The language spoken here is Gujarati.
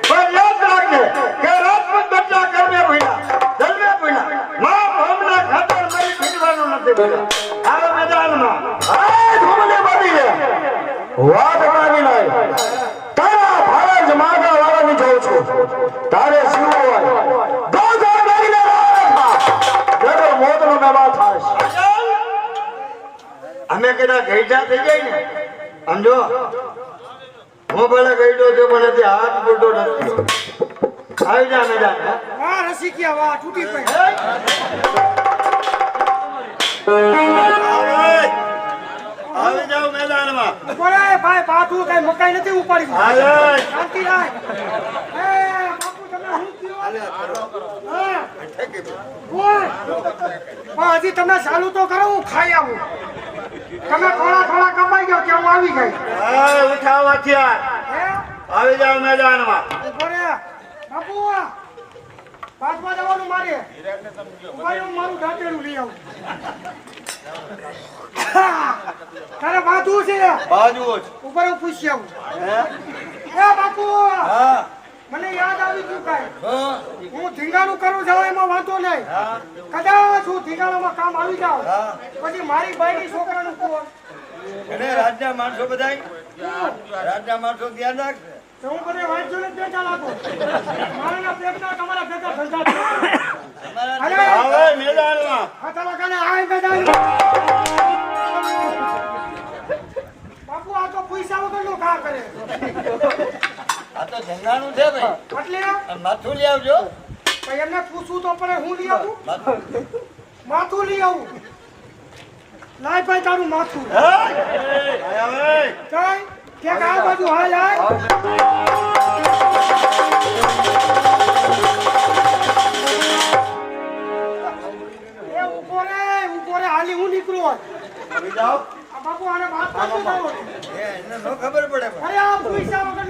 पर याद रखने के राजपूत बच्चा करने भूला जल में भूला मां हमने खातर मेरी खिजवानो નથી ભૂલા આ મેદાનમાં આ ધૂમને બધી છે વાત માની નહીં તારા ભારત માગા વાળાની જોઉં છું તારે શું હોય દોધો મેરીને રાખા જડો મોતનો મેવા થાશ અમે કદા ગઈઢા થઈ જાય ને સમજો હું ભલે ગઈઢો છું પણ તે હાથ બુડો નથી આવી જા મેદાન વાહ રસિકિયા વાહ તૂટી પડી આવી જાવ મેદાનમાં બોલે ભાઈ બાથું કઈ મકાઈ નથી ઉપાડી હાલે શાંતિ રાખ એ બાપુ તમે હું કયો હા બોલ પણ હજી તમે ચાલુ તો કરો હું ખાઈ આવું તમે થોડા કમાઈ ગયો કે હું આવી ગઈ હા ઉઠાવ હથિયાર હે આવી જાવ મેદાનમાં બોલે બાપુ પાછમાં જવાનું મારે ભાઈ હું મારું દાંતેલું લઈ આવું તારે બાજુ છે બાજુ જ ઉપર હું પૂછી આવું એ બાપુ હા મને યાદ આવી ગયું કાંઈ હું ધીંગાણું કરું છું એમાં વાંધો નહીં કદાચ હું ધીંગાણામાં કામ આવી જાઉં પછી મારી બાઈની છોકરાનું કોણ એને રાજના માણસો બધાય રાજના માણસો ધ્યાન રાખ તો હું બધે વાંચો ને પેટા લાગો મારા પેટના તમારા પેટા ધંધા અરે આવે મેદાનમાં હાથા લગાને આય મેદાન બાપુ આ તો પૈસા વગરનો કા કરે આ તો જંગાનું છે ભાઈ એટલે માથું લઈ આવજો ભાઈ એમને પૂછું તો પડે હું લઈ આવું માથું લઈ આવું લાય ભાઈ તારું માથું કઈ કે આ બાજુ હાલ હાલ એ ઉભો રે હાલી હું નીકળું આવી જાઓ આ બાપુ આને વાત કરતો જાવ એને નો ખબર પડે અરે આ પૈસા વગરનો